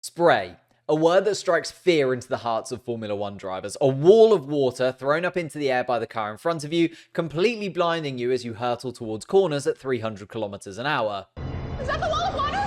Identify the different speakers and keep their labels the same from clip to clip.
Speaker 1: Spray. A word that strikes fear into the hearts of Formula One drivers. A wall of water thrown up into the air by the car in front of you, completely blinding you as you hurtle towards corners at 300 kilometers an hour.
Speaker 2: Is that the wall of water?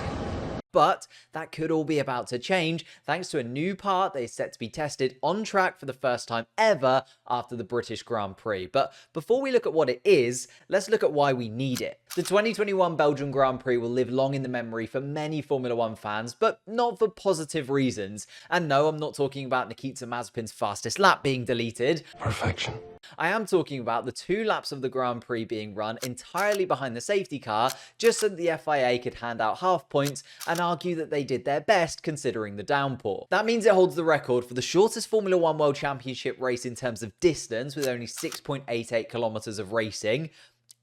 Speaker 1: But that could all be about to change thanks to a new part that is set to be tested on track for the first time ever after the British Grand Prix. But before we look at what it is, let's look at why we need it. The 2021 Belgian Grand Prix will live long in the memory for many Formula One fans, but not for positive reasons. And no, I'm not talking about Nikita Mazepin's fastest lap being deleted.
Speaker 3: Perfection.
Speaker 1: I am talking about the 2 laps of the Grand Prix being run entirely behind the safety car, just so that the FIA could hand out half points and argue that they did their best considering the downpour. That means it holds the record for the shortest Formula One World Championship race in terms of distance, with only 6.88 kilometers of racing,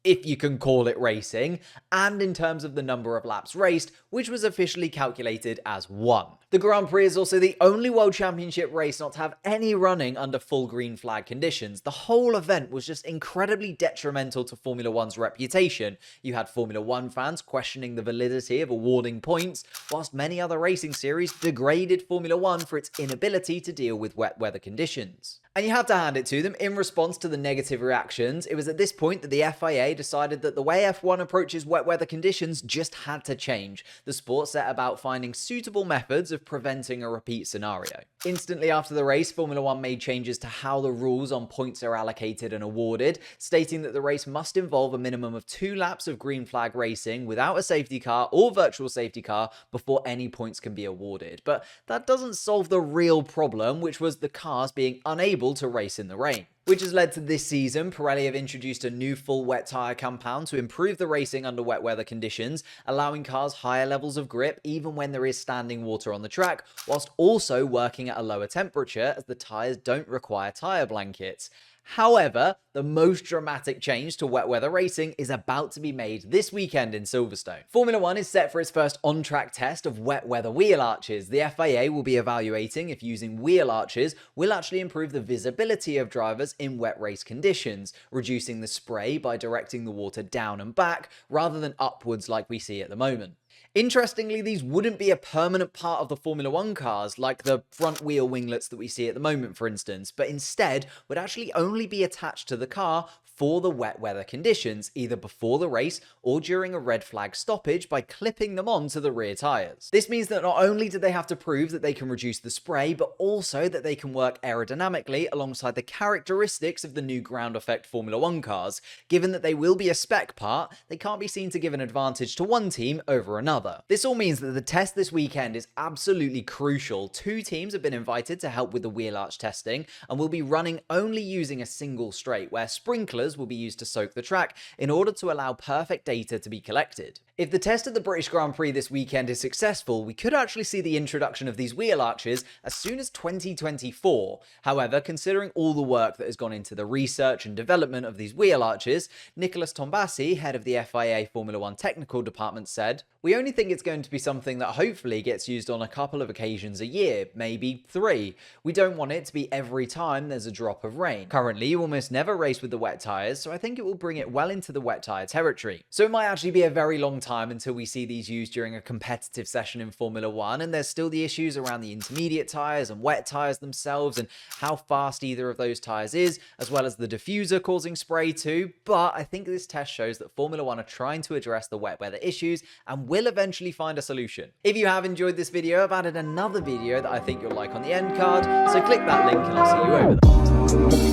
Speaker 1: if you can call it racing, and in terms of the number of laps raced, which was officially calculated as 1. The Grand Prix is also the only World Championship race not to have any running under full green flag conditions. The whole event was just incredibly detrimental to Formula One's reputation. You had Formula One fans questioning the validity of awarding points, whilst many other racing series degraded Formula One for its inability to deal with wet weather conditions. And you have to hand it to them, in response to the negative reactions, it was at this point that the FIA decided that the way F1 approaches wet weather conditions just had to change. The sport set about finding suitable methods of preventing a repeat scenario. Instantly after the race, Formula One made changes to how the rules on points are allocated and awarded, stating that the race must involve a minimum of 2 laps of green flag racing without a safety car or virtual safety car before any points can be awarded. But that doesn't solve the real problem, which was the cars being unable to race in the rain. Which has led to this season, Pirelli have introduced a new full wet tyre compound to improve the racing under wet weather conditions, allowing cars higher levels of grip even when there is standing water on the track, whilst also working at a lower temperature as the tyres don't require tyre blankets. However, the most dramatic change to wet weather racing is about to be made this weekend in Silverstone. Formula One is set for its first on-track test of wet weather wheel arches. The FIA will be evaluating if using wheel arches will actually improve the visibility of drivers in wet race conditions, reducing the spray by directing the water down and back rather than upwards like we see at the moment. Interestingly, these wouldn't be a permanent part of the Formula One cars, like the front wheel winglets that we see at the moment, for instance, but instead would actually only be attached to the car for the wet weather conditions, either before the race or during a red flag stoppage by clipping them onto the rear tyres. This means that not only do they have to prove that they can reduce the spray, but also that they can work aerodynamically alongside the characteristics of the new ground effect Formula One cars. Given that they will be a spec part, they can't be seen to give an advantage to one team over another. This all means that the test this weekend is absolutely crucial. 2 teams have been invited to help with the wheel arch testing and will be running only using a single straight, where sprinklers will be used to soak the track in order to allow perfect data to be collected. If the test at the British Grand Prix this weekend is successful, we could actually see the introduction of these wheel arches as soon as 2024. However, considering all the work that has gone into the research and development of these wheel arches, Nicholas Tombasi, head of the FIA Formula One technical department, said, "We only think it's going to be something that hopefully gets used on a couple of occasions a year, maybe 3. We don't want it to be every time there's a drop of rain. Currently, you almost never race with the wet tyres, so I think it will bring it well into the wet tyre territory." So it might actually be a very long time until we see these used during a competitive session in Formula One, and there's still the issues around the intermediate tyres and wet tyres themselves and how fast either of those tyres is, as well as the diffuser causing spray too. But I think this test shows that Formula One are trying to address the wet weather issues and will eventually find a solution. If you have enjoyed this video, I've added another video that I think you'll like on the end card, so click that link and I'll see you over there.